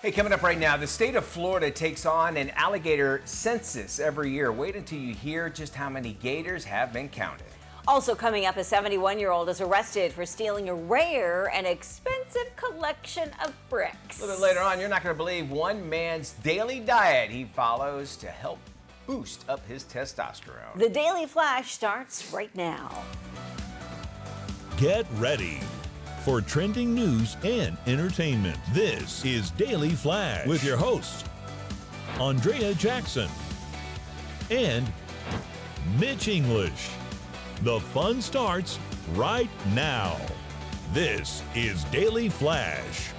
Hey, coming up right now, the state of Florida takes on an alligator census every year. Wait until you hear just how many gators have been counted. Also coming up, a 71-year-old is arrested for stealing a rare and expensive collection of bricks. A little bit later on, you're not going to believe one man's daily diet he follows to help boost up his testosterone. The Daily Flash starts right now. Get ready for trending news and entertainment. This is Daily Flash with your hosts, Andrea Jackson and Mitch English. The fun starts right now. This is Daily Flash.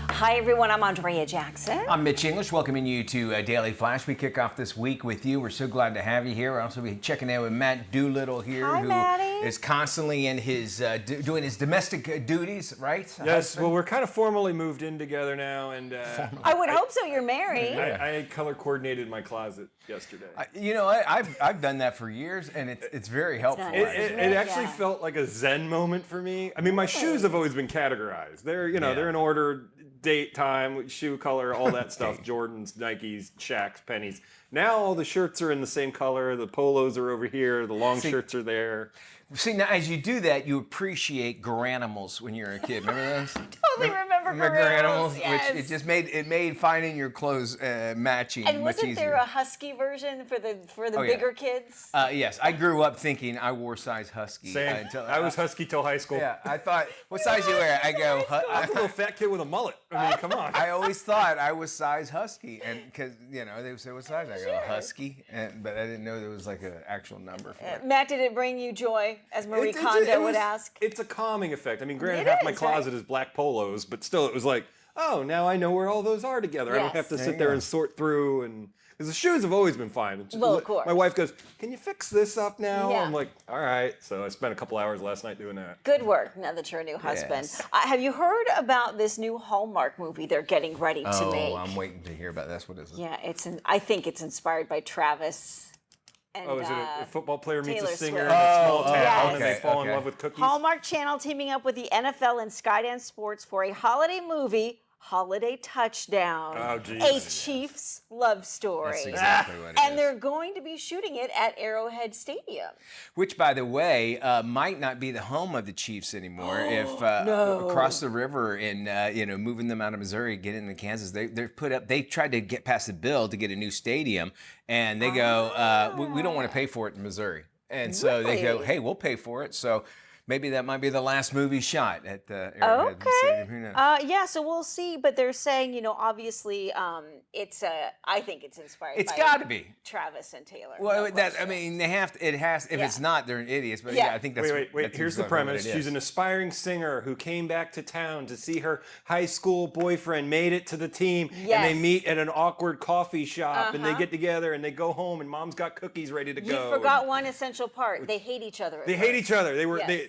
Hi, everyone. I'm Andrea Jackson. I'm Mitch English, welcoming you to Daily Flash. We kick off this week with you. We're so glad to have you here. We'll also be checking in with Matt Doolittle here, Hi, who Matty. is constantly in his doing his domestic duties, right? Yes, Husband? well, we're kind of formally moved in together now, and I would hope so. You're married. I color coordinated my closet yesterday. I've done that for years, and it's very helpful. nice. It actually Yeah. felt like a Zen moment for me. I mean, my shoes have always been categorized. They're in order, date, time, shoe color, all that stuff. Jordans, Nikes, Shaqs, pennies. Now all the shirts are in the same color. The polos are over here. The long shirts are there. See, now as you do that, you appreciate Garanimals when you're a kid. Remember those? Totally remember Garanimals, yes. which it made finding your clothes matching And much wasn't easier. there a husky version for the Oh, yeah. bigger kids? Yes, I grew up thinking I wore size husky. Same. I was husky till high school. Yeah, I thought, what size do you wear? I go, I was a little fat kid with a mullet. I mean, come on. I always thought I was size husky, and because they would say what size, I go husky, but I didn't know there was like an actual number for it. Matt, did it bring you joy, as Marie It Kondo would was- ask? It's a calming effect. I mean, granted, It half my is, closet right? is black polos, but still, it was like, oh, now I know where all those are together. I don't Yes. have to There sit you there go. and sort through. And because the shoes have always been fine. It's just- Well, of course. My wife goes, "Can you fix this up now?" Yeah. I'm like, "All right." So I spent a couple hours last night doing that. Good work, now that you're a new husband. Yes. Have you heard about this new Hallmark movie they're getting ready to make? Oh, I'm waiting to hear about that. What is it? Yeah, I think it's inspired by Travis. And, Oh, is it a football player meets Taylor a singer Swift. in a small town yes. and they fall in Okay. love with cookies? Hallmark Channel teaming up with the NFL and Skydance Sports for a holiday movie, Holiday Touchdown. Oh, geez. A Chiefs love story. That's exactly what it And is. they're going to be shooting it at Arrowhead Stadium. Which, by the way, might not be the home of the Chiefs anymore. If across the river and moving them out of Missouri, get into Kansas, they tried to get past the bill to get a new stadium, and they go, we don't want to pay for it in Missouri, and so they go, Really? hey, we'll pay for it. So maybe that might be the last movie shot at the Arrowhead Okay. Stadium. Who knows? Yeah, so we'll see. But they're saying, obviously, I think it's inspired It's by got to be. Travis and Taylor. Well, no that I question. mean, they have to. It has. If Yeah. it's not, they're idiots. But Yeah. yeah, I think that's. Wait. that's Here's the exactly what premise. it is. She's an aspiring singer who came back to town to see her high school boyfriend, made it to the team, and they Yes. meet at an awkward coffee shop, and they get together, and they go home, and mom's got cookies ready to You go. forgot one essential part. They hate each other. at They hate first. each other. They were. Yes.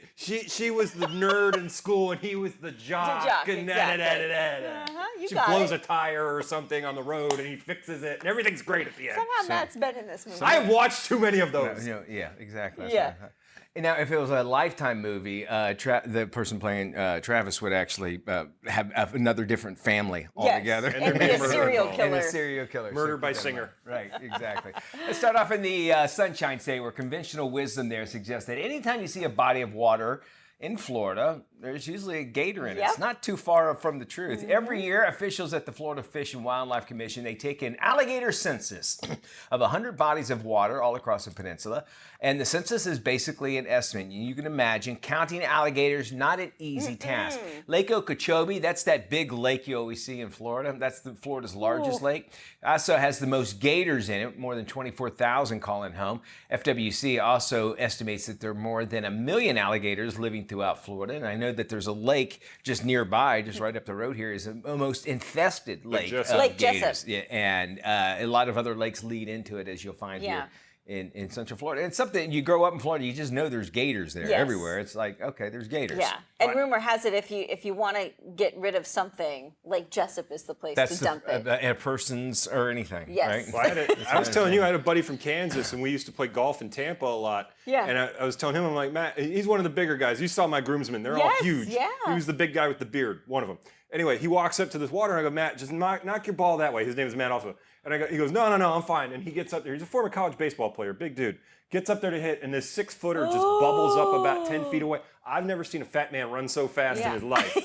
She was the nerd in school, and he was the jock. jock, and exactly. You she got blows it. a tire or something on the road, and he fixes it, and everything's great at the end. Somehow Matt's been in this movie. I have watched too many of those. Yeah, exactly. That's Yeah. what I thought. And now, if it was a Lifetime movie, the person playing Travis would actually have another different family altogether. Yes. And be a serial And killer. a serial killer. Murder So by keep that in singer. mind. Right, exactly. Let's start off in the Sunshine State, where conventional wisdom there suggests that anytime you see a body of water in Florida, there's usually a gator in it. Yep. It's not too far from the truth. Every year, officials at the Florida Fish and Wildlife Commission, they take an alligator census of 100 bodies of water all across the peninsula. And the census is basically an estimate. You can imagine counting alligators, not an easy task. Lake Okeechobee, that's that big lake you always see in Florida. That's Florida's largest lake. Also has the most gators in it, more than 24,000 calling home. FWC also estimates that there are more than 1 million alligators living throughout Florida. And I know that there's a lake just nearby, just right up the road here, is the most infested lake Jessup. of Lake gators. Jessup. Yeah, and a lot of other lakes lead into it, as you'll find Yeah. here in Central Florida. It's something, you grow up in Florida, you just know there's gators there Yes. everywhere. It's like, okay, there's gators. Yeah, and rumor has it if you want to get rid of something, Lake Jessup is the place That's to dump it. a person's or anything, Yes. right? Well, I was telling you, I had a buddy from Kansas, and we used to play golf in Tampa a lot. Yeah. And I was telling him, I'm like, Matt, he's one of the bigger guys. You saw my groomsmen. They're all Yes, huge. yeah. He was the big guy with the beard, one of them. Anyway, he walks up to this water, and I go, Matt, just knock your ball that way. His name is Matt also. And he goes, no, I'm fine. And he gets up there. He's a former college baseball player, big dude. Gets up there to hit, and this 6-footer just bubbles up about 10 feet away. I've never seen a fat man run so fast in his life.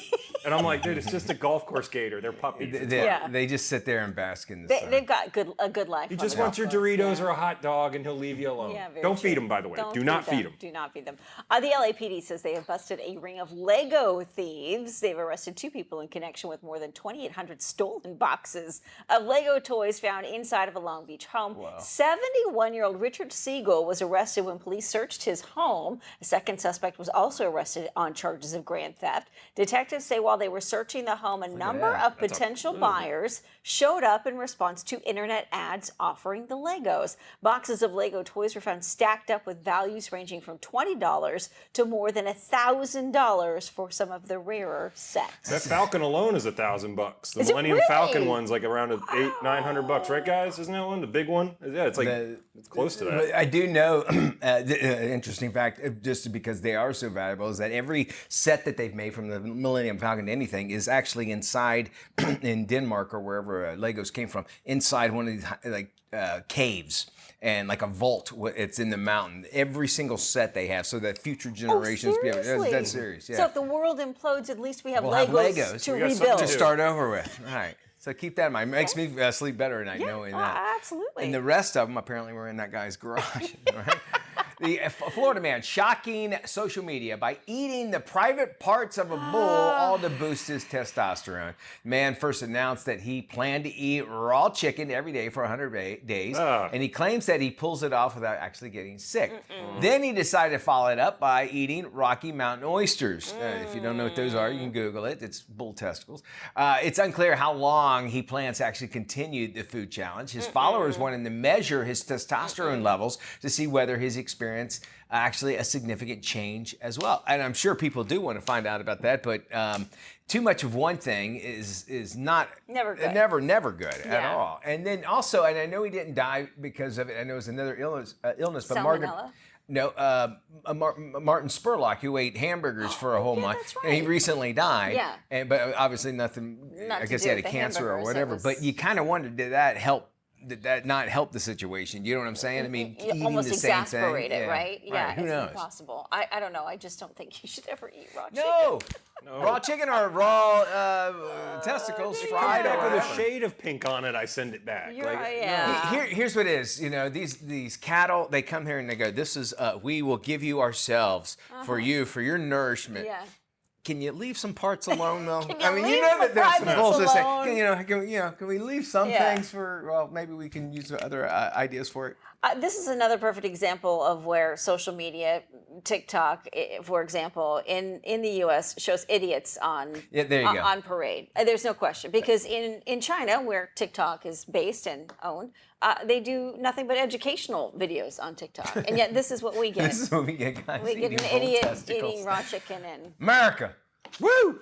And I'm like, dude, it's just a golf course gator. They're puppies. They just sit there and bask in the sun. They've got a good life. He just wants your Doritos or a hot dog, and he'll leave you alone. Yeah, Don't feed him, by the way. Do not feed him. Do not feed them. The LAPD says they have busted a ring of Lego thieves. They've arrested 2 people in connection with more than 2,800 stolen boxes of Lego toys found inside of a Long Beach home. Wow. 71-year-old Richard Siegel was arrested when police searched his home. A second suspect was also arrested on charges of grand theft. Detectives say while they were searching the home, a number of potential buyers showed up in response to internet ads offering the Legos. Boxes of Lego toys were found stacked up with values ranging from $20 to more than $1,000 for some of the rarer sets. That Falcon alone is $1,000. The Is it Millennium really? Falcon one's like around $800-900, right, guys? Isn't that one the big one? Yeah, it's like it's close to that. I do know, interesting fact, just because they are so valuable, is that every set that they've made from the Millennium Falcon to anything is actually inside in Denmark or wherever Legos came from, inside one of these caves and like a vault. It's in the mountain. Every single set they have, so that future generations be able. That's serious. Yeah. So if the world implodes, at least we have We'll have Legos to We got something rebuild. to start over with. Right. So keep that in mind. It makes me sleep better at night knowing that. Absolutely. And the rest of them apparently were in that guy's garage. Right? The Florida man shocking social media by eating the private parts of a bull, all to boost his testosterone. The man first announced that he planned to eat raw chicken every day for 100 days, and he claims that he pulls it off without actually getting sick. Then he decided to follow it up by eating Rocky Mountain oysters. If you don't know what those are, you can Google it. It's bull testicles. It's unclear how long he plans to actually continue the food challenge. His followers wanted to measure his testosterone levels to see whether his experience actually a significant change as well. And I'm sure people do want to find out about that, but too much of one thing is not Never good. Never good at all. And then also, and I know he didn't die because of it. I know it was another illness, but Salmonella? Martin Spurlock, who ate hamburgers for a whole month, that's and he right. recently died. Yeah. But obviously nothing. Not I to guess do he had a with the cancer or hamburgers, whatever. it was- But you kind of wondered, did that help? Did that not help the situation? You know what I'm saying? I mean, You eating almost the same thing. exasperate it, Yeah. right? Yeah, Who it's knows? impossible. I don't know. I just don't think you should ever eat raw chicken. No. Raw chicken or raw testicles fried Back or with a whatever. shade of pink on it, I send it back. Here's what it is. You know, these cattle, they come here and they go, this is, we will give you ourselves for you, for your nourishment. Yeah. Can you leave some parts alone, though? Can I you mean, leave you know the that there's some privates bullshit saying, alone? can we leave some Yeah. things for, well, maybe we can use other ideas for it. This is another perfect example of where social media, TikTok, for example, in the U.S. shows idiots on there you go. on parade. There's no question, because in China, where TikTok is based and owned, they do nothing but educational videos on TikTok, and yet this is what we get. This is what we get, guys. We get eating an bull idiot testicles. eating raw chicken and. America. Woo!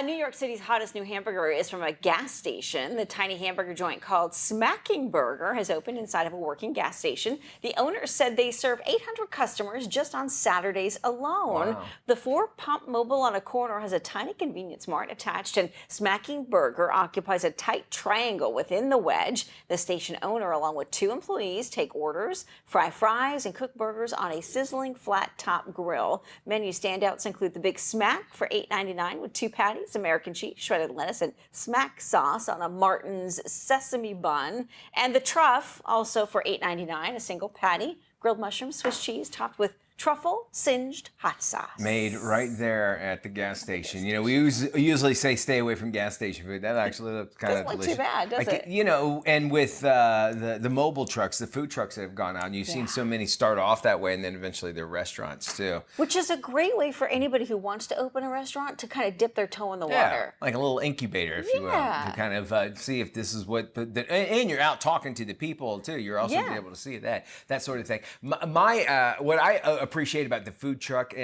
New York City's hottest new hamburger is from a gas station. The tiny hamburger joint called Smacking Burger has opened inside of a working gas station. The owners said they serve 800 customers just on Saturdays alone. Wow. The 4-pump mobile on a corner has a tiny convenience mart attached, and Smacking Burger occupies a tight triangle within the wedge. The station owner, along with 2 employees, take orders, fry fries, and cook burgers on a sizzling flat-top grill. Menu standouts include the Big Smack for $8.99 with 2 patties, American cheese, shredded lettuce, and smack sauce on a Martin's sesame bun. And the Truff, also for $8.99, a single patty, grilled mushrooms, Swiss cheese, topped with truffle singed hot sauce. Made right there at the gas station. You know, we usually say stay away from gas station food. That actually looks kind of Doesn't look delicious. too bad, does it? You know, and with the mobile trucks, the food trucks that have gone on, you've seen so many start off that way, and then eventually they're restaurants too. Which is a great way for anybody who wants to open a restaurant to kind of dip their toe in the water. Like a little incubator, if you will, to kind of see if this is what. And you're out talking to the people too. You're also able to see that sort of thing. What I appreciate about the food truck,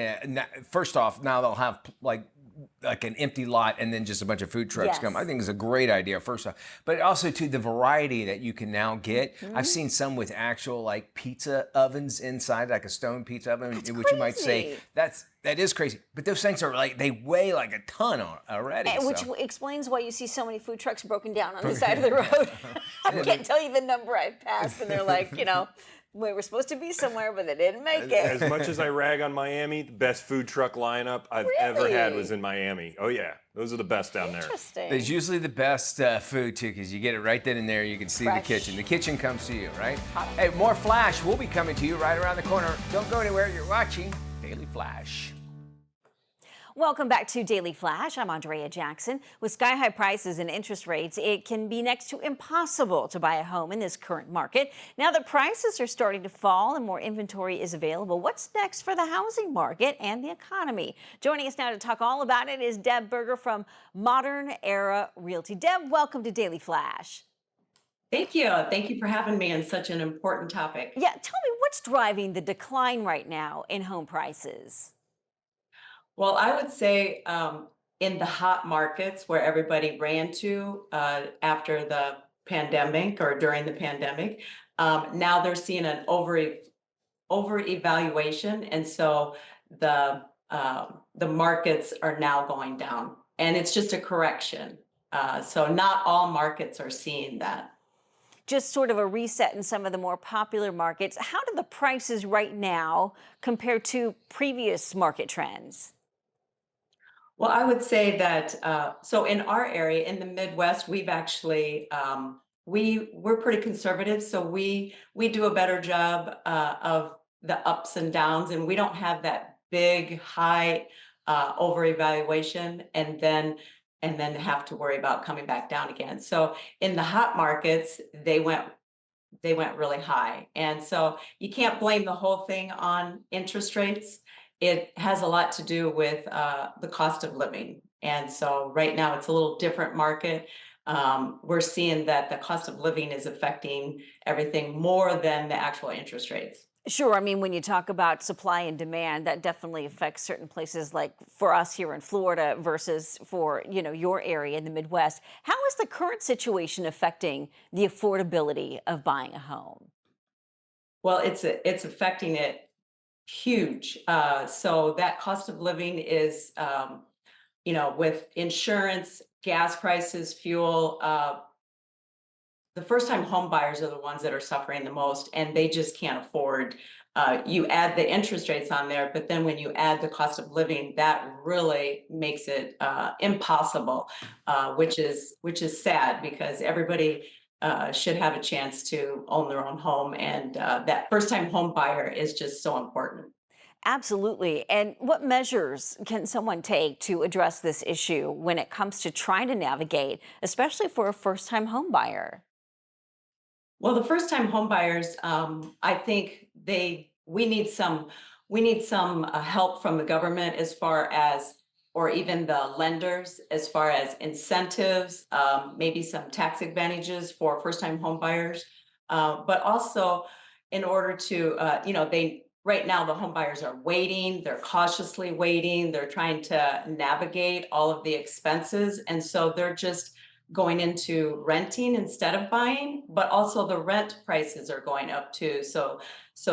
first off, now they'll have like like an empty lot and then just a bunch of food trucks Yes. come. I think it's a great idea, first off. But also, too, the variety that you can now get. I've seen some with actual like pizza ovens inside, like a stone pizza oven, which you might say crazy. that is crazy. But those things are like, they weigh like a ton already. Which explains why you see so many food trucks broken down on the side of the road. I can't tell you the number I've passed, and they're like, we were supposed to be somewhere, but they didn't make it. As much as I rag on Miami, the best food truck lineup I've ever had was in Miami. Oh yeah, those are the best down there. Interesting. It's usually the best food too, because you get it right then and there. You can see Fresh. the kitchen. The kitchen comes to you, right? Hey, more Flash will be coming to you right around the corner. Don't go anywhere. You're watching Daily Flash. Welcome back to Daily Flash. I'm Andrea Jackson. With sky-high prices and interest rates, it can be next to impossible to buy a home in this current market. Now that prices are starting to fall and more inventory is available, what's next for the housing market and the economy? Joining us now to talk all about it is Deb Berger from Modern Era Realty. Deb, welcome to Daily Flash. Thank you. Thank you for having me on such an important topic. Yeah, tell me what's driving the decline right now in home prices? Well, I would say in the hot markets where everybody ran to after the pandemic or during the pandemic, now they're seeing an over evaluation, and so the markets are now going down, and it's just a correction. So not all markets are seeing that. Just sort of a reset in some of the more popular markets. How do the prices right now compare to previous market trends? Well, I would say that so in our area in the Midwest, we've actually we're pretty conservative, so we do a better job of the ups and downs, and we don't have that big high over evaluation and then have to worry about coming back down again. So in the hot markets, they went really high, and so you can't blame the whole thing on interest rates. It has a lot to do with the cost of living. And so right now it's a little different market. We're seeing that the cost of living is affecting everything more than the actual interest rates. Sure. I mean, when you talk about supply and demand, that definitely affects certain places like for us here in Florida versus for, your area in the Midwest. How is the current situation affecting the affordability of buying a home? Well, it's affecting it huge. So that cost of living is, with insurance, gas prices, fuel, the first-time home buyers are the ones that are suffering the most, and they just can't afford. You add the interest rates on there, but then when you add the cost of living, that really makes it impossible, which is sad because everybody should have a chance to own their own home, and that first-time home buyer is just so important. Absolutely. And what measures can someone take to address this issue when it comes to trying to navigate, especially for a first-time home buyer? Well, the first-time home buyers, I think we need some help from the government as far as, or even the lenders, as far as incentives, maybe some tax advantages for first-time home buyers, but also in order to, right now the home buyers are waiting, they're cautiously waiting, they're trying to navigate all of the expenses, and so they're just going into renting instead of buying, but also the rent prices are going up too. So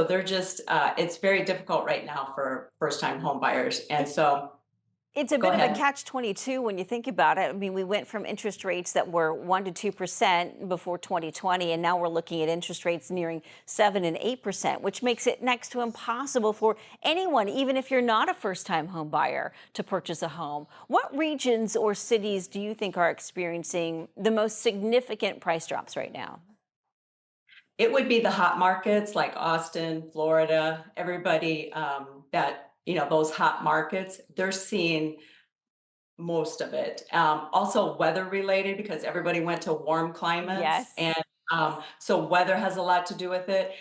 they're just, it's very difficult right now for first-time home buyers. And so It's a go bit of a ahead. catch-22 when you think about it. I mean, we went from interest rates that were 1 to 2% before 2020, and now we're looking at interest rates nearing 7 and 8%, which makes it next to impossible for anyone, even if you're not a first-time home buyer, to purchase a home. What regions or cities do you think are experiencing the most significant price drops right now? It would be the hot markets like Austin, Florida, everybody those hot markets, they're seeing most of it. Also weather related because everybody went to warm climates. Yes. And so weather has a lot to do with it.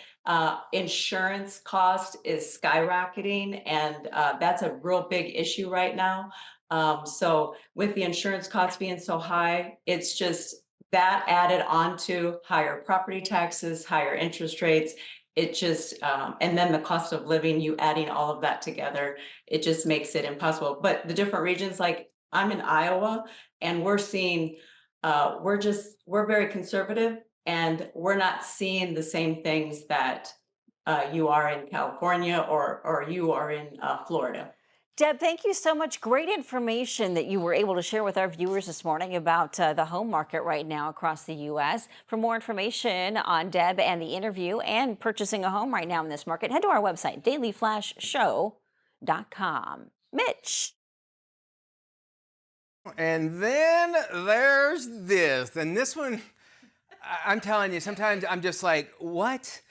Insurance cost is skyrocketing, and that's a real big issue right now. So with the insurance costs being so high, it's just that added on to higher property taxes, higher interest rates. It just, and then the cost of living, you adding all of that together, it just makes it impossible. But the different regions like I'm in Iowa, and we're seeing, we're very conservative, and we're not seeing the same things that you are in California or you are in Florida. Deb, thank you so much. Great information that you were able to share with our viewers this morning about the home market right now across the U.S. For more information on Deb and the interview and purchasing a home right now in this market, head to our website, dailyflashshow.com. Mitch. And then there's this. And this one, I'm telling you, sometimes I'm just like, what?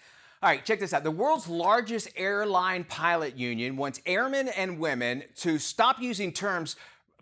All right, check this out. The world's largest airline pilot union wants airmen and women to stop using terms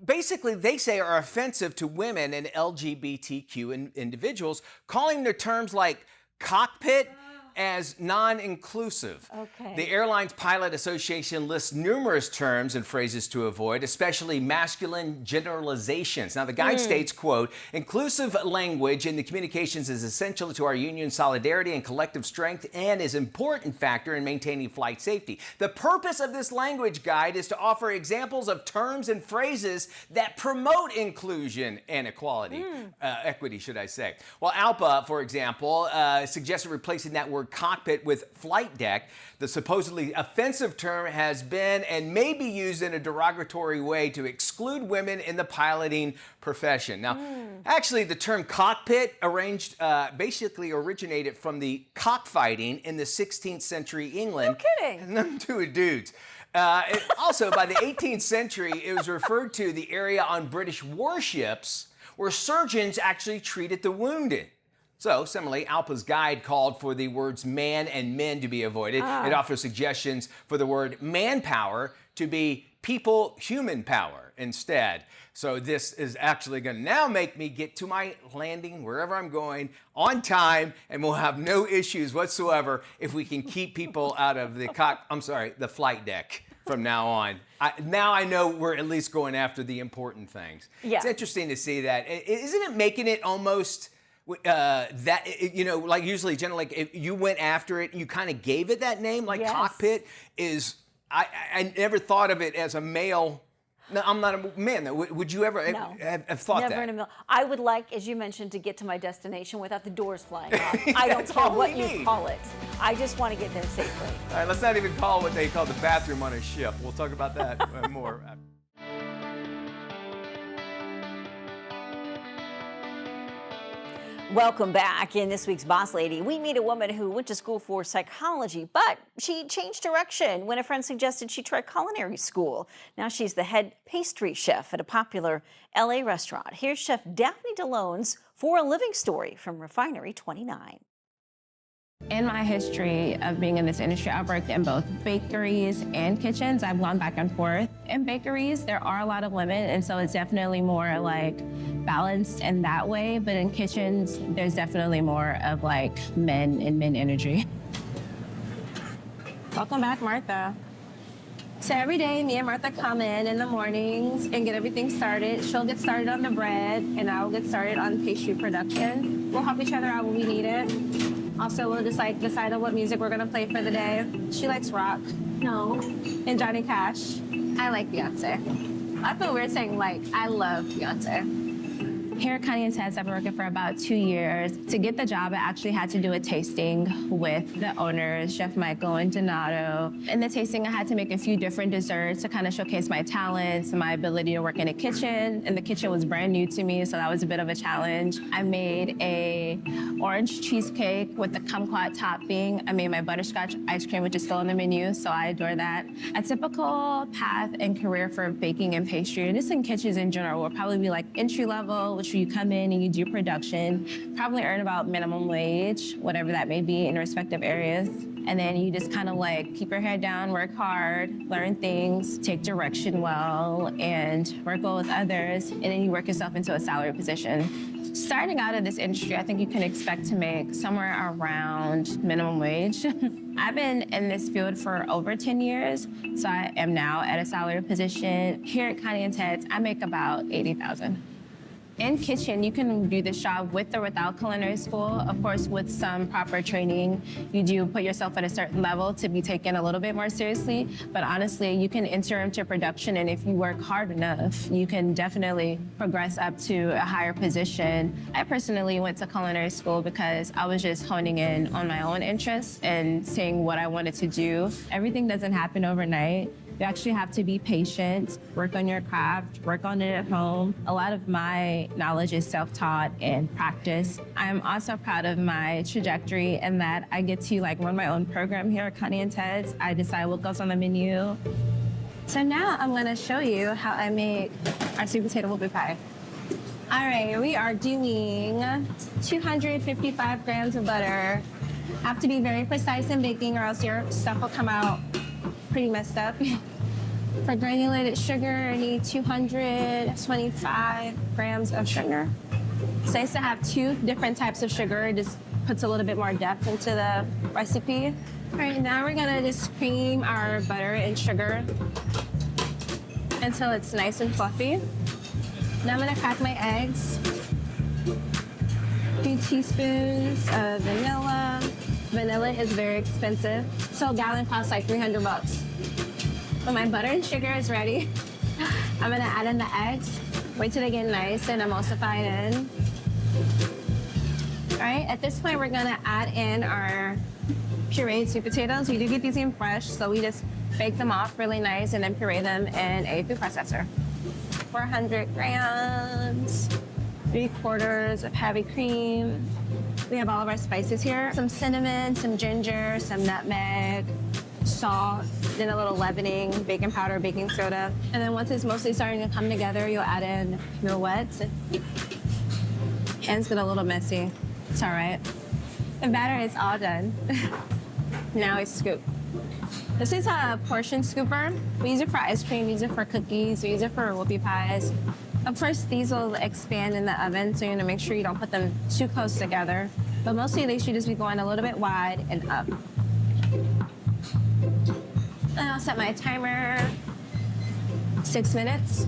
basically they say are offensive to women and LGBTQ individuals, calling their terms like cockpit as non-inclusive. Okay. The Airlines Pilot Association lists numerous terms and phrases to avoid, especially masculine generalizations. Now, the guide states, quote, inclusive language in the communications is essential to our union's solidarity and collective strength and is an important factor in maintaining flight safety. The purpose of this language guide is to offer examples of terms and phrases that promote inclusion and equality, equity, should I say. Well, ALPA, for example, suggested replacing that word cockpit with flight deck. The supposedly offensive term has been and may be used in a derogatory way to exclude women in the piloting profession. Now, actually, the term cockpit basically originated from the cockfighting in the 16th century England. No kidding. And them two dudes. Also, by the 18th century, it was referred to the area on British warships where surgeons actually treated the wounded. So, similarly, ALPA's guide called for the words man and men to be avoided. It offers suggestions for the word manpower to be people human power instead. So this is actually going to now make me get to my landing wherever I'm going on time, and we'll have no issues whatsoever if we can keep people out of the flight deck from now on. Now I know we're at least going after the important things. Yeah. It's interesting to see that. Isn't it making it almost like usually generally like if you went after it, you kind of gave it that name, like Yes. cockpit is, I never thought of it as a male. No, I'm not a man though. Would you ever No. have thought Never that? in a million. I would like, as you mentioned, to get to my destination without the doors flying off. I don't That's care all what we you need. call it. I just want to get there safely. All right, let's not even call what they call the bathroom on a ship. We'll talk about that more. Welcome back. In this week's Boss Lady, we meet a woman who went to school for psychology, but she changed direction when a friend suggested she try culinary school. Now she's the head pastry chef at a popular LA restaurant. Here's Chef Daphne DeLone's For a Living story from Refinery 29. In my history of being in this industry, I've worked in both bakeries and kitchens. I've gone back and forth. In bakeries, there are a lot of women, and so it's definitely more like balanced in that way. But in kitchens, there's definitely more of like men and men energy. Welcome back, Martha. So every day, me and Martha come in the mornings and get everything started. She'll get started on the bread, and I'll get started on pastry production. We'll help each other out when we need it. Also, we'll just like decide on what music we're gonna play for the day. She likes rock. No. And Johnny Cash. I like Beyonce. I feel weird saying like, I love Beyonce. Here at Connie and Ted's, I've been working for about 2 years. To get the job, I actually had to do a tasting with the owners, Chef Michael and Donato. In the tasting, I had to make a few different desserts to kind of showcase my talents and my ability to work in a kitchen. And the kitchen was brand new to me, so that was a bit of a challenge. I made a orange cheesecake with the kumquat topping. I made my butterscotch ice cream, which is still on the menu, so I adore that. A typical path and career for baking and pastry, and just in kitchens in general, will probably be like entry level, which you come in and you do production, probably earn about minimum wage, whatever that may be in respective areas. And then you just kind of like keep your head down, work hard, learn things, take direction well, and work well with others. And then you work yourself into a salary position. Starting out in this industry, I think you can expect to make somewhere around minimum wage. I've been in this field for over 10 years, so I am now at a salary position. Here at Connie and Ted's, I make about $80,000. in kitchen, you can do this job with or without culinary school. Of course, with some proper training, you do put yourself at a certain level to be taken a little bit more seriously. But honestly, you can enter into production, and if you work hard enough, you can definitely progress up to a higher position. I personally went to culinary school because I was just honing in on my own interests and seeing what I wanted to do. Everything doesn't happen overnight. You actually have to be patient, work on your craft, work on it at home. A lot of my knowledge is self-taught and practice. I'm also proud of my trajectory in that I get to run my own program here at Connie and Ted's. I decide what goes on the menu. So now I'm gonna show you how I make our sweet potato whoopie pie. All right, we are doing 255 grams of butter. Have to be very precise in baking or else your stuff will come out pretty messed up. For granulated sugar, I need 225 grams of sugar. It's nice to have two different types of sugar. It just puts a little bit more depth into the recipe. All right, now we're gonna just cream our butter and sugar until it's nice and fluffy. Now I'm gonna crack my eggs. 2 teaspoons of vanilla. Vanilla is very expensive, so a gallon costs like 300 bucks. When my butter and sugar is ready, I'm gonna add in the eggs. Wait till they get nice and emulsified in. All right, at this point, we're gonna add in our pureed sweet potatoes. We do get these in fresh, so we just bake them off really nice and then puree them in a food processor. 400 grams, 3/4 of heavy cream. We have all of our spices here. Some cinnamon, some ginger, some nutmeg, salt, then a little leavening, baking powder, baking soda. And then once it's mostly starting to come together, you'll add in your wets. Hands get a little messy. It's all right. The batter is all done. Now we scoop. This is a portion scooper. We use it for ice cream, we use it for cookies, we use it for whoopie pies. Of course, these will expand in the oven, so you're gonna make sure you don't put them too close together. But mostly they should just be going a little bit wide and up. And I'll set my timer, 6 minutes.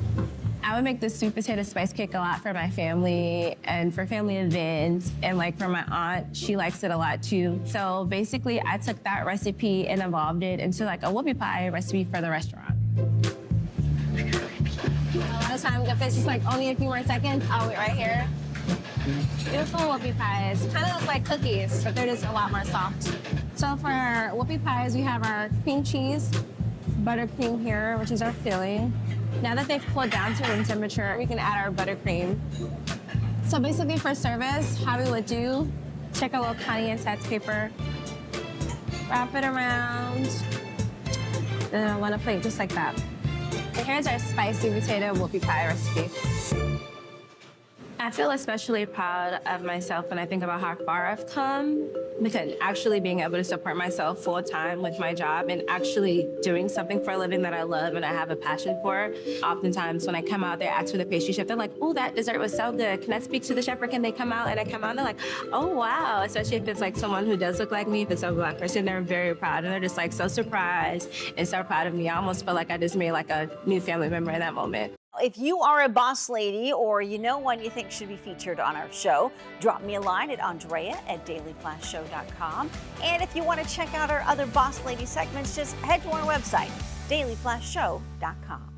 I would make this sweet potato spice cake a lot for my family and for family events. And for my aunt, she likes it a lot too. So basically, I took that recipe and evolved it into a whoopie pie recipe for the restaurant. A lot of times, if it's just only a few more seconds, I'll wait right here. Beautiful whoopie pies. Kind of look like cookies, but they're just a lot more soft. So for our whoopie pies, we have our cream cheese, buttercream here, which is our filling. Now that they've cooled down to room temperature, we can add our buttercream. So basically for service, how we would do, take a little Connie and Ted's paper, wrap it around, then on a plate just like that. And here's our spicy potato whoopie pie recipe. I feel especially proud of myself when I think about how far I've come, because actually being able to support myself full time with my job and actually doing something for a living that I love and I have a passion for. Oftentimes when I come out, they ask for the pastry chef. They're like, "Oh, that dessert was so good. Can I speak to the chef or can they come out?" And I come out and they're like, "Oh, wow." Especially if it's someone who does look like me, if it's a Black person, they're very proud and they're just so surprised and so proud of me. I almost feel like I just made a new family member in that moment. If you are a boss lady or you know one you think should be featured on our show, drop me a line at Andrea@dailyflashshow.com. And if you want to check out our other boss lady segments, just head to our website, dailyflashshow.com.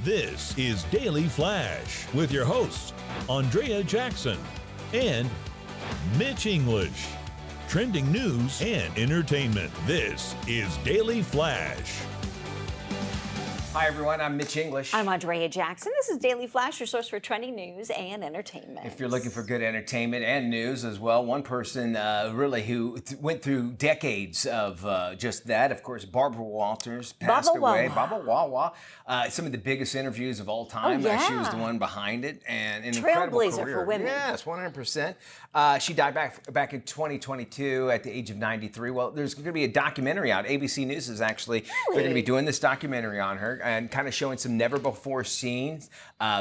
This is Daily Flash with your hosts, Andrea Jackson and Mitch English. Trending news and entertainment. This is Daily Flash. Hi, everyone. I'm Mitch English. I'm Andrea Jackson. This is Daily Flash, your source for trending news and entertainment. If you're looking for good entertainment and news as well, one person really who went through decades of just that, of course, Barbara Walters passed away. Baba Wawa. Some of the biggest interviews of all time. Oh, yeah. She was the one behind it, and an incredible Trailblazer career. for women. Yes, 100%. She died back in 2022 at the age of 93. Well, there's going to be a documentary out. ABC News is actually they're going to be doing this documentary on her and kind of showing some never before seen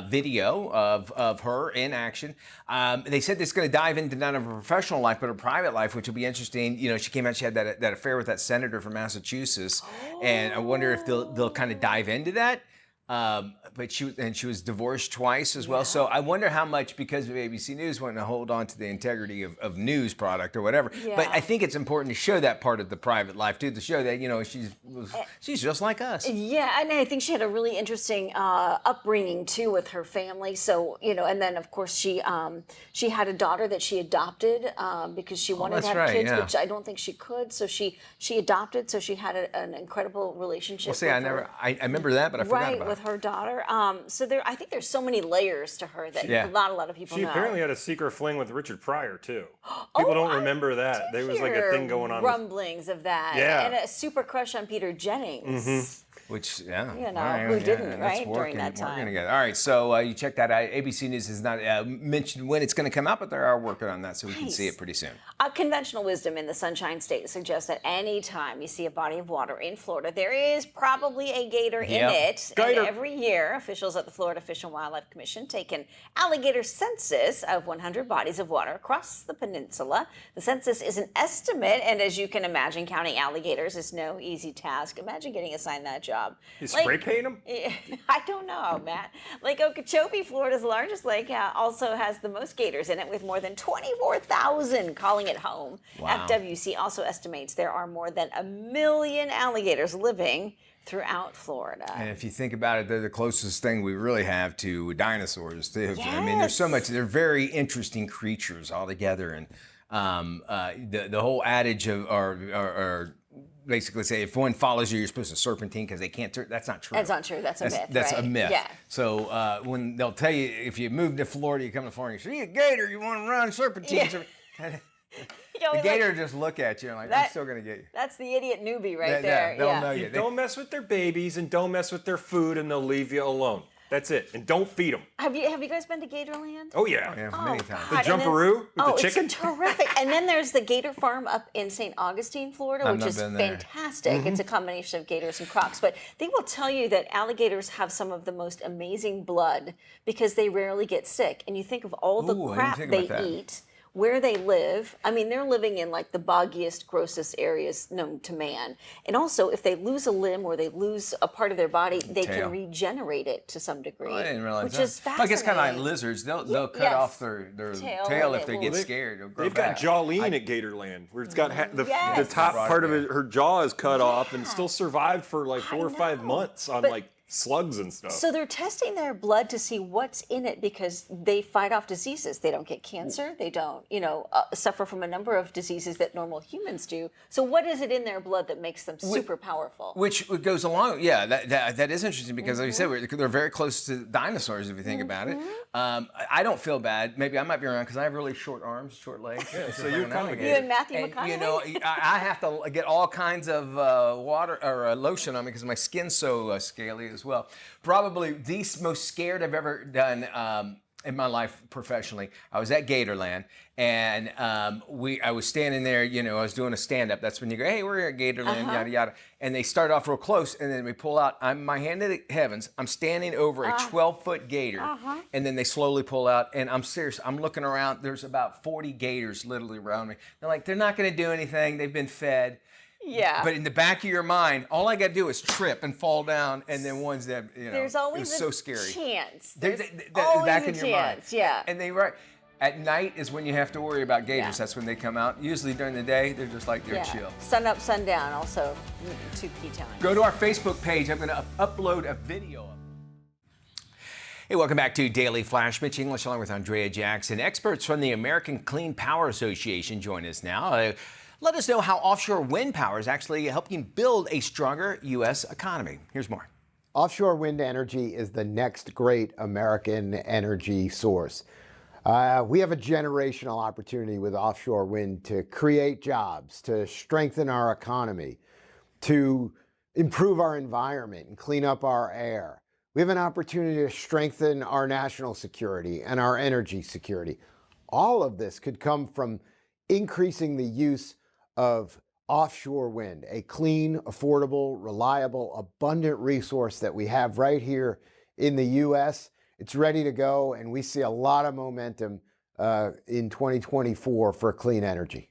video of her in action. They said this is going to dive into not of her professional life but her private life, which will be interesting. You know, she came out, she had that affair with that senator from Massachusetts, and I wonder if they'll kind of dive into that. But she was divorced twice as well. So I wonder how much, because of ABC News wanting to hold on to the integrity of news product or whatever. Yeah. But I think it's important to show that part of the private life too, to show that she's just like us. Yeah, and I think she had a really interesting upbringing too with her family. So and then of course she had a daughter that she adopted because she wanted to have kids, which I don't think she could. So she adopted. So she had an incredible relationship. Well, see, I remember that, but I forgot about it. With her daughter. So I think there's so many layers to her that not a lot of people know. She apparently had a secret fling with Richard Pryor too. People don't remember that. There was like a thing going on. Rumblings of that. Yeah. And a super crush on Peter Jennings. Which, who didn't, right, during that time. Working together. All right, so you check that out. ABC News has not mentioned when it's going to come out, but they are working on that, so we can see it pretty soon. Conventional wisdom in the Sunshine State suggests that any time you see a body of water in Florida, there is probably a gator in it. Gator. And every year, officials at the Florida Fish and Wildlife Commission take an alligator census of 100 bodies of water across the peninsula. The census is an estimate, and as you can imagine, counting alligators is no easy task. Imagine getting assigned that job. You spray paint them? I don't know, Matt. Lake Okeechobee, Florida's largest lake, also has the most gators in it, with more than 24,000 calling it home. Wow. FWC also estimates there are more than 1 million alligators living throughout Florida. And if you think about it, they're the closest thing we really have to dinosaurs, too. I mean, there's so much. They're very interesting creatures altogether. And the whole adage of or basically say if one follows you, you're supposed to serpentine because they can't turn. That's not true. That's not true. That's a myth. That's right? a myth. Yeah. So when they'll tell you, if you move to Florida, you come to Florida, you see a gator, you want to run serpentine. The gator just look at you and like, I'm still going to get you. That's the idiot newbie right there. They'll know you. Don't mess with their babies and don't mess with their food and they'll leave you alone. That's it. And don't feed them. Have you guys been to Gatorland? Oh, yeah. Many times. The jumperoo with the chicken? It's terrific. And then there's the Gator Farm up in St. Augustine, Florida, which is fantastic. It's a combination of gators and crocs. But they will tell you that alligators have some of the most amazing blood because they rarely get sick. And you think of all the crap they eat, where they live. I mean, they're living in like the boggiest, grossest areas known to man. And also, if they lose a limb or they lose a part of their body, they can regenerate it to some degree. I didn't realize which that. is fascinating. I guess kind of like lizards. They'll cut off their tail if they get scared. They've got Jolene at Gatorland, where it's got the top part of it, her jaw is cut off and still survived for like 4 or 5 months on like slugs and stuff. So they're testing their blood to see what's in it because they fight off diseases. They don't get cancer. They don't, suffer from a number of diseases that normal humans do. So what is it in their blood that makes them super powerful? Which goes along, that is interesting because like you said, they're very close to dinosaurs if you think about it. I don't feel bad. Maybe I might be around because I have really short arms, short legs. So you're kind of you and Matthew McConaughey? I have to get all kinds of water or lotion on me because my skin's so scaly as well. Probably the most scared I've ever done in my life professionally. I was at Gatorland and I was standing there, I was doing a stand-up. That's when you go, hey, we're here at Gatorland, yada, yada. And they start off real close and then we pull out, my hand to the heavens, I'm standing over a 12-foot gator and then they slowly pull out and I'm serious, I'm looking around, there's about 40 gators literally around me. They're like, they're not gonna do anything, they've been fed. Yeah. But in the back of your mind, all I got to do is trip and fall down, and then one's that, There's always it's so scary. Chance. There's always back a in your chance, mind. yeah. And at night is when you have to worry about gators. Yeah. That's when they come out. Usually during the day, they're just like, they're chill. Sun up, sundown, also 2 key times. Go to our Facebook page. I'm going to upload a video of it. Hey, welcome back to Daily Flash. Mitch English along with Andrea Jackson. Experts from the American Clean Power Association join us now. Let us know how offshore wind power is actually helping build a stronger U.S. economy. Here's more. Offshore wind energy is the next great American energy source. We have a generational opportunity with offshore wind to create jobs, to strengthen our economy, to improve our environment and clean up our air. We have an opportunity to strengthen our national security and our energy security. All of this could come from increasing the use of offshore wind, a clean, affordable, reliable, abundant resource that we have right here in the U.S. It's ready to go, and we see a lot of momentum in 2024 for clean energy.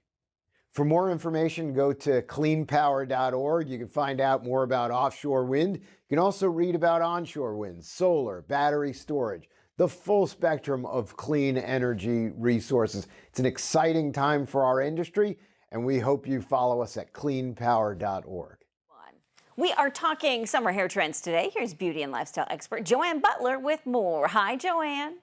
For more information, go to cleanpower.org. You can find out more about offshore wind. You can also read about onshore wind, solar, battery storage, the full spectrum of clean energy resources. It's an exciting time for our industry, and we hope you follow us at cleanpower.org. We are talking summer hair trends today. Here's beauty and lifestyle expert Joanne Butler with more. Hi, Joanne.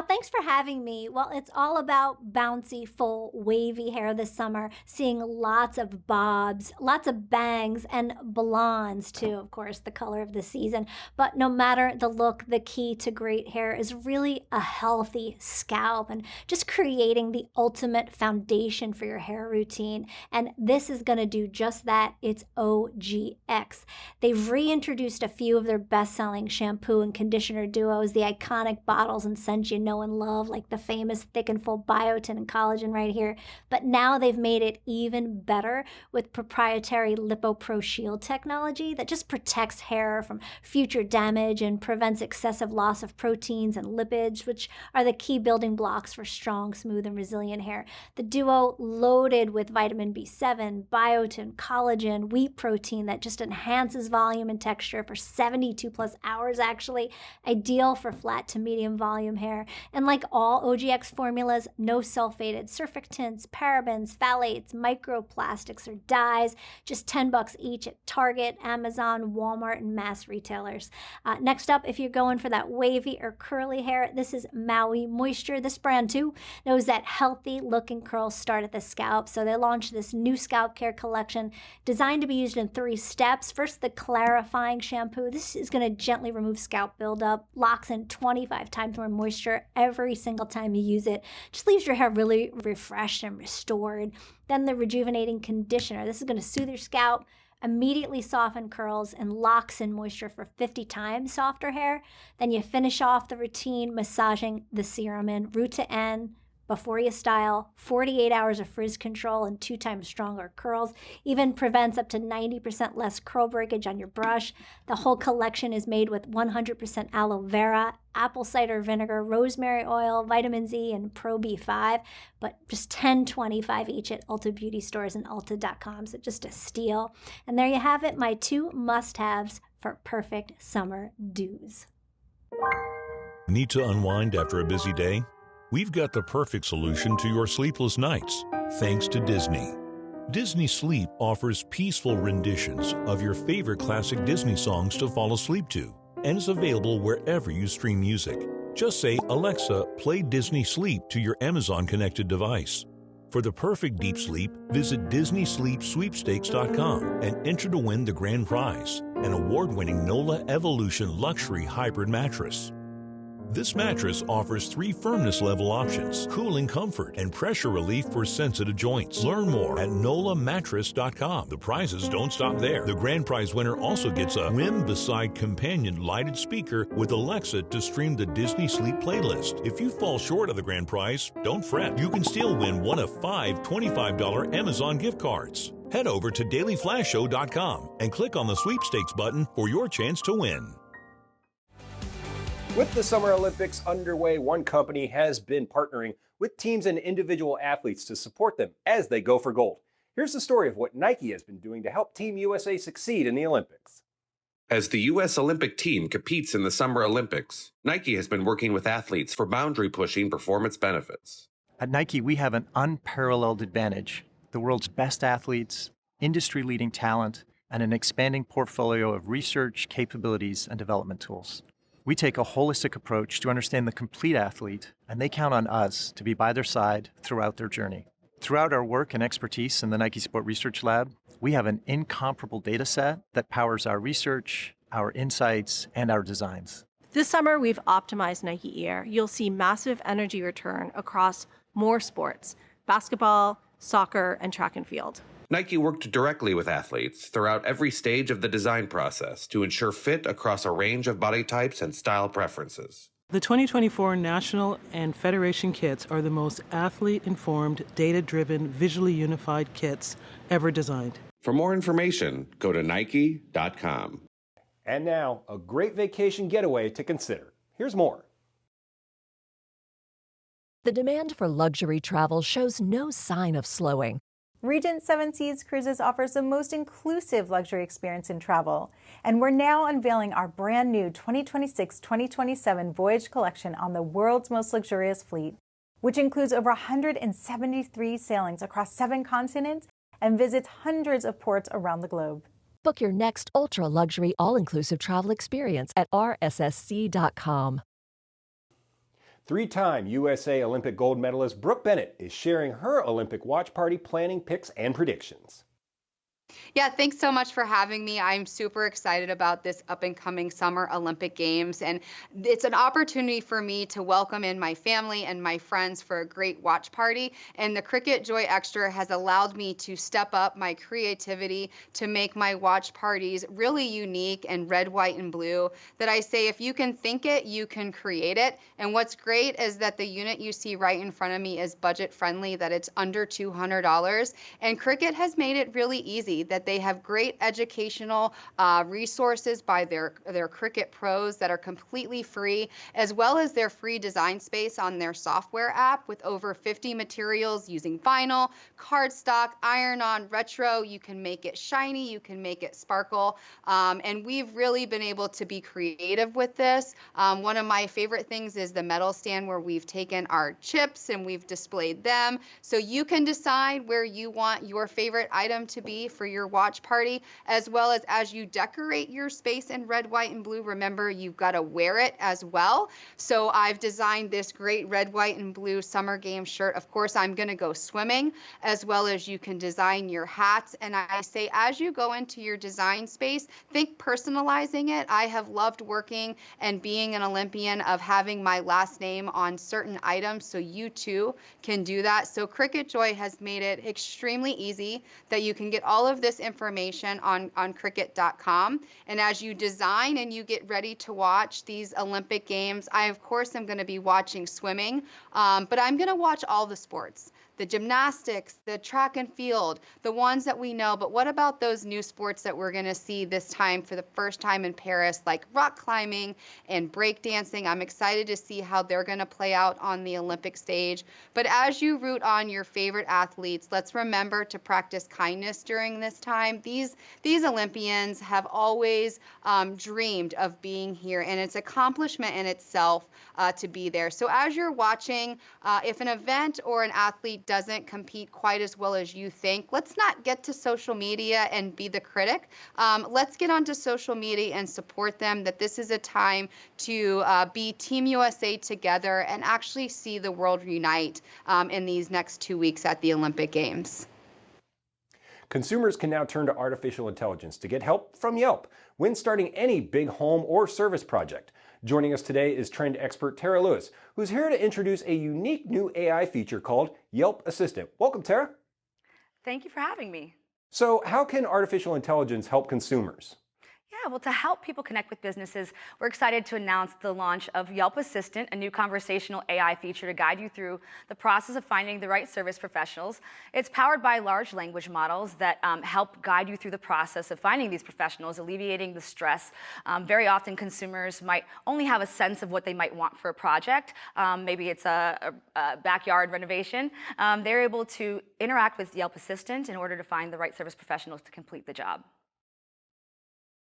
Thanks for having me. Well, it's all about bouncy, full, wavy hair this summer. Seeing lots of bobs, lots of bangs, and blondes too, of course, the color of the season. But no matter the look, the key to great hair is really a healthy scalp and just creating the ultimate foundation for your hair routine. And this is going to do just that. It's OGX. They've reintroduced a few of their best-selling shampoo and conditioner duos, the iconic bottles and scents you know and love, like the famous thick and full biotin and collagen right here. But now they've made it even better with proprietary LipoPro Shield technology that just protects hair from future damage and prevents excessive loss of proteins and lipids, which are the key building blocks for strong, smooth, and resilient hair. The duo loaded with vitamin B7, biotin, collagen, wheat protein that just enhances volume and texture for 72 plus hours actually, ideal for flat to medium volume hair. And like all OGX formulas, no sulfated surfactants, parabens, phthalates, microplastics, or dyes, just $10 each at Target, Amazon, Walmart, and mass retailers. Next up, if you're going for that wavy or curly hair, this is Maui Moisture. This brand too knows that healthy looking curls start at the scalp, so they launched this new scalp care collection designed to be used in 3 steps. First, the clarifying shampoo. This is going to gently remove scalp buildup, locks in 25 times more moisture every single time you use it. Just leaves your hair really refreshed and restored. Then the rejuvenating conditioner. This is going to soothe your scalp, immediately soften curls, and locks in moisture for 50 times softer hair. Then you finish off the routine massaging the serum in root to end before you style, 48 hours of frizz control and 2 times stronger curls, even prevents up to 90% less curl breakage on your brush. The whole collection is made with 100% aloe vera, apple cider vinegar, rosemary oil, vitamin Z, and Pro B5, but just $10.25 each at Ulta Beauty Stores and Ulta.com, so just a steal. And there you have it, my 2 must-haves for perfect summer do's. Need to unwind after a busy day? We've got the perfect solution to your sleepless nights, thanks to Disney. Disney Sleep offers peaceful renditions of your favorite classic Disney songs to fall asleep to, and is available wherever you stream music. Just say, "Alexa, play Disney Sleep" to your Amazon-connected device. For the perfect deep sleep, visit DisneySleepSweepstakes.com and enter to win the grand prize, an award-winning NOLA Evolution Luxury Hybrid Mattress. This mattress offers 3 firmness level options, cooling comfort, and pressure relief for sensitive joints. Learn more at NOLAmattress.com. The prizes don't stop there. The grand prize winner also gets a Whim Beside companion lighted speaker with Alexa to stream the Disney Sleep playlist. If you fall short of the grand prize, don't fret. You can still win one of 5 $25 Amazon gift cards. Head over to dailyflashshow.com and click on the sweepstakes button for your chance to win. With the Summer Olympics underway, one company has been partnering with teams and individual athletes to support them as they go for gold. Here's the story of what Nike has been doing to help Team USA succeed in the Olympics. As the U.S. Olympic team competes in the Summer Olympics, Nike has been working with athletes for boundary-pushing performance benefits. At Nike, we have an unparalleled advantage: the world's best athletes, industry-leading talent, and an expanding portfolio of research, capabilities, and development tools. We take a holistic approach to understand the complete athlete, and they count on us to be by their side throughout their journey. Throughout our work and expertise in the Nike Sport Research Lab, we have an incomparable data set that powers our research, our insights, and our designs. This summer, we've optimized Nike Air. You'll see massive energy return across more sports: basketball, soccer, and track and field. Nike worked directly with athletes throughout every stage of the design process to ensure fit across a range of body types and style preferences. The 2024 National and Federation kits are the most athlete-informed, data-driven, visually unified kits ever designed. For more information, go to Nike.com. And now, a great vacation getaway to consider. Here's more. The demand for luxury travel shows no sign of slowing. Regent Seven Seas Cruises offers the most inclusive luxury experience in travel, and we're now unveiling our brand new 2026-2027 voyage collection on the world's most luxurious fleet, which includes over 173 sailings across 7 continents and visits hundreds of ports around the globe. Book your next ultra-luxury all-inclusive travel experience at rssc.com. 3-time USA Olympic gold medalist Brooke Bennett is sharing her Olympic watch party planning picks and predictions. Yeah, thanks so much for having me. I'm super excited about this up-and-coming Summer Olympic Games, and it's an opportunity for me to welcome in my family and my friends for a great watch party, and the Cricut Joy Extra has allowed me to step up my creativity to make my watch parties really unique and red, white, and blue, that I say if you can think it, you can create it. And what's great is that the unit you see right in front of me is budget-friendly, that it's under $200, and Cricut has made it really easy, that they have great educational resources by their Cricut pros that are completely free, as well as their free design space on their software app with over 50 materials using vinyl, cardstock, iron-on, retro. You can make it shiny, you can make it sparkle, and we've really been able to be creative with this. One of my favorite things is the metal stand where we've taken our chips and we've displayed them. So you can decide where you want your favorite item to be for your watch party, as well as you decorate your space in red, white, and blue. Remember, you've got to wear it as well. So I've designed this great red, white, and blue summer game shirt. Of course, I'm going to go swimming, as well as you can design your hats. And I say, as you go into your design space, think personalizing it. I have loved working and being an Olympian of having my last name on certain items, so you too can do that. So Cricut Joy has made it extremely easy that you can get all of this information on Cricut.com. And as you design and you get ready to watch these Olympic Games, I, of course, am going to be watching swimming, but I'm going to watch all the sports. The gymnastics, the track and field, the ones that we know, but what about those new sports that we're going to see this time for the first time in Paris, like rock climbing and breakdancing? I'm excited to see how they're going to play out on the Olympic stage. But as you root on your favorite athletes, let's remember to practice kindness during this time. These Olympians have always dreamed of being here, and it's an accomplishment in itself to be there. So as you're watching, if an event or an athlete doesn't compete quite as well as you think, let's not get to social media and be the critic. Let's get onto social media and support them, that this is a time to be Team USA together and actually see the world unite in these next 2 weeks at the Olympic Games. Consumers can now turn to artificial intelligence to get help from Yelp when starting any big home or service project. Joining us today is trend expert Tara Lewis, who's here to introduce a unique new AI feature called Yelp Assistant. Welcome, Tara. Thank you for having me. So, how can artificial intelligence help consumers? Yeah, well, to help people connect with businesses, we're excited to announce the launch of Yelp Assistant, a new conversational AI feature to guide you through the process of finding the right service professionals. It's powered by large language models that help guide you through the process of finding these professionals, alleviating the stress. Very often, consumers might only have a sense of what they might want for a project. Maybe it's a backyard renovation. They're able to interact with Yelp Assistant in order to find the right service professionals to complete the job.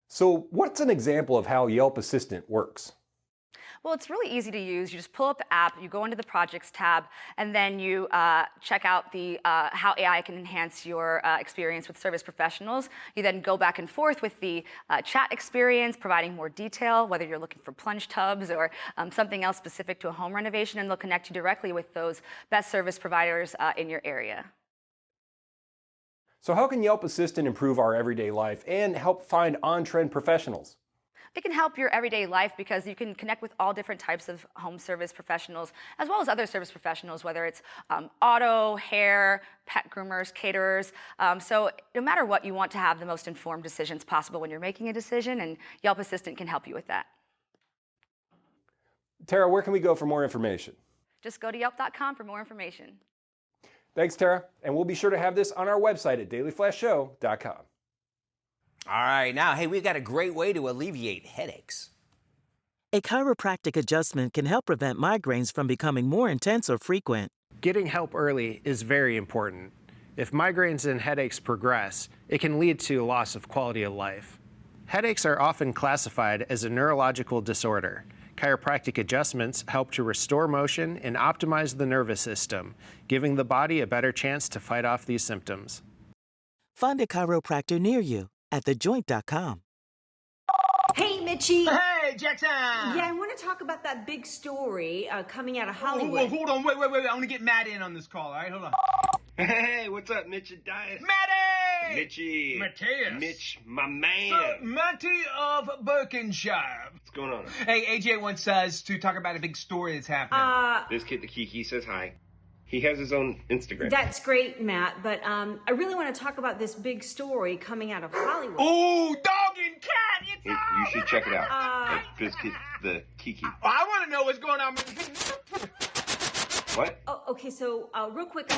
So, what's an example of how Yelp Assistant works? Well, it's really easy to use. You just pull up the app, you go into the Projects tab, and then you check out the how AI can enhance your experience with service professionals. You then go back and forth with the chat experience, providing more detail, whether you're looking for plunge tubs or something else specific to a home renovation, and they'll connect you directly with those best service providers in your area. So how can Yelp Assistant improve our everyday life and help find on-trend professionals? It can help your everyday life because you can connect with all different types of home service professionals, as well as other service professionals, whether it's auto, hair, pet groomers, caterers. So no matter what, you want to have the most informed decisions possible when you're making a decision, and Yelp Assistant can help you with that. Tara, where can we go for more information? Just go to yelp.com for more information. Thanks, Tara. And we'll be sure to have this on our website at dailyflashshow.com. All right, now, hey, we've got a great way to alleviate headaches. A chiropractic adjustment can help prevent migraines from becoming more intense or frequent. Getting help early is very important. If migraines and headaches progress, it can lead to loss of quality of life. Headaches are often classified as a neurological disorder. Chiropractic adjustments help to restore motion and optimize the nervous system, giving the body a better chance to fight off these symptoms. Find a chiropractor near you at thejoint.com. Hey, Mitchie. Hey, Jackson. Yeah, I want to talk about that big story coming out of Hollywood. Hold on, wait. I want to get Matt in on this call, all right? Hold on. Hey, what's up, Mitch and Dias? Matty! Mitchie. Mateus. Mitch, my man. So, Matty of Birkenshire. What's going on? Hey, AJ wants us to talk about a big story that's happening. This kid, the Kiki, says hi. He has his own Instagram. That's great, Matt, but I really want to talk about this big story coming out of Hollywood. Oh, dog and cat, it's You should check it out. This kid, the Kiki. I want to know what's going on. What? Oh, okay, so real quick.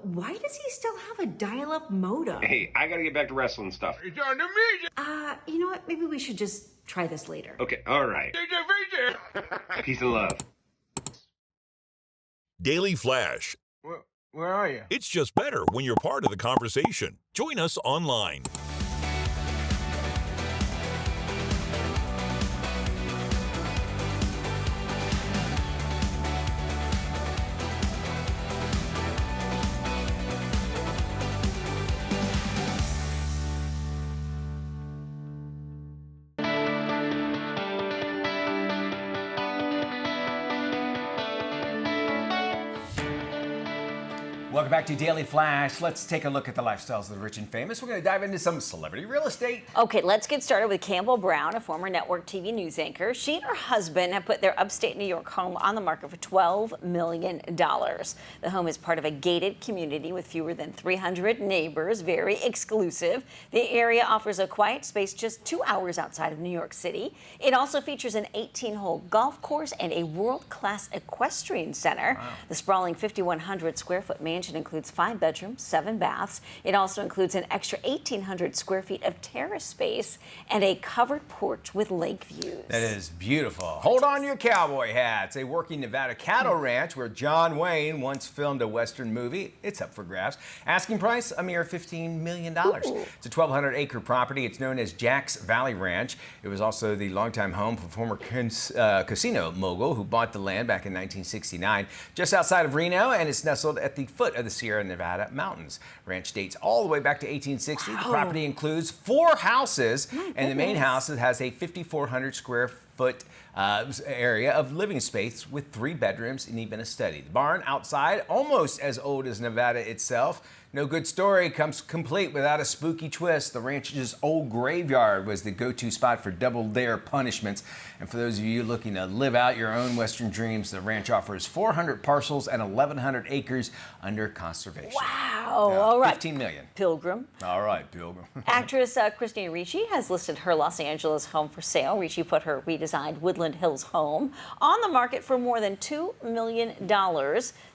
Why does he still have a dial-up modem? Hey, I gotta get back to wrestling stuff. It's on the media. You know what? Maybe we should just try this later. Okay, all right. Peace and love. Daily Flash. Where are you? It's just better when you're part of the conversation. Join us online. Welcome back to Daily Flash. Let's take a look at the lifestyles of the rich and famous. We're going to dive into some celebrity real estate. Okay, let's get started with Campbell Brown, a former network TV news anchor. She and her husband have put their upstate New York home on the market for $12 million. The home is part of a gated community with fewer than 300 neighbors, very exclusive. The area offers a quiet space just 2 hours outside of New York City. It also features an 18-hole golf course and a world-class equestrian center. Wow. The sprawling 5,100 square foot mansion includes 5 bedrooms, 7 baths. It also includes an extra 1,800 square feet of terrace space and a covered porch with lake views. That is beautiful. Hold on to your cowboy hats. A working Nevada cattle ranch where John Wayne once filmed a Western movie. It's up for grabs. Asking price, a mere $15 million. Ooh. It's a 1,200-acre property. It's known as Jack's Valley Ranch. It was also the longtime home for former casino mogul who bought the land back in 1969, just outside of Reno, and it's nestled at the foot of the Sierra Nevada mountains. Ranch dates all the way back to 1860. Wow. The property includes 4 houses, and the main house has a 5,400 square foot area of living space with 3 bedrooms and even a study. The barn outside, almost as old as Nevada itself. No good story comes complete without a spooky twist. The ranch's old graveyard was the go-to spot for double dare punishments. And for those of you looking to live out your own Western dreams, the ranch offers 400 parcels and 1,100 acres under conservation. Wow. All right. $15 million. Pilgrim. All right, Pilgrim. Actress Christina Ricci has listed her Los Angeles home for sale. Ricci put her redesigned Woodland Hills home on the market for more than $2 million.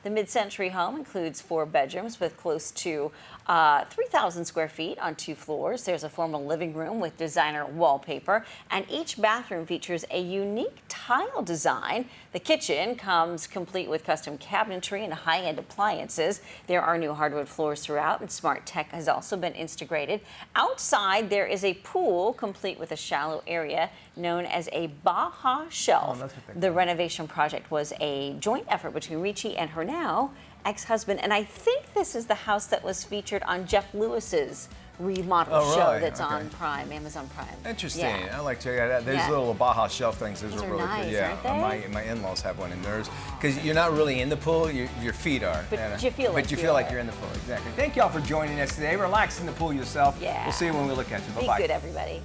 The mid-century home includes 4 bedrooms with close to 3,000 square feet on 2 floors. There's a formal living room with designer wallpaper, and each bathroom features a unique tile design. The kitchen comes complete with custom cabinetry and high-end appliances. There are new hardwood floors throughout, and smart tech has also been integrated. Outside, there is a pool complete with a shallow area known as a Baja Shelf. The renovation project was a joint effort between Ricci and her now ex-husband, and I think this is the house that was featured on Jeff Lewis's remodel show that's on Prime, Amazon Prime. Interesting. Yeah. I like to check that out. Those little Baja Shelf things, those are really nice, good. Yeah, aren't they? my in-laws have one in theirs because you're not really in the pool, your feet are. But you feel like you feel like you're in the pool. Exactly. Thank y'all for joining us today. Relax in the pool yourself. Yeah. We'll see you when we look at you. Bye-bye. Be good, everybody.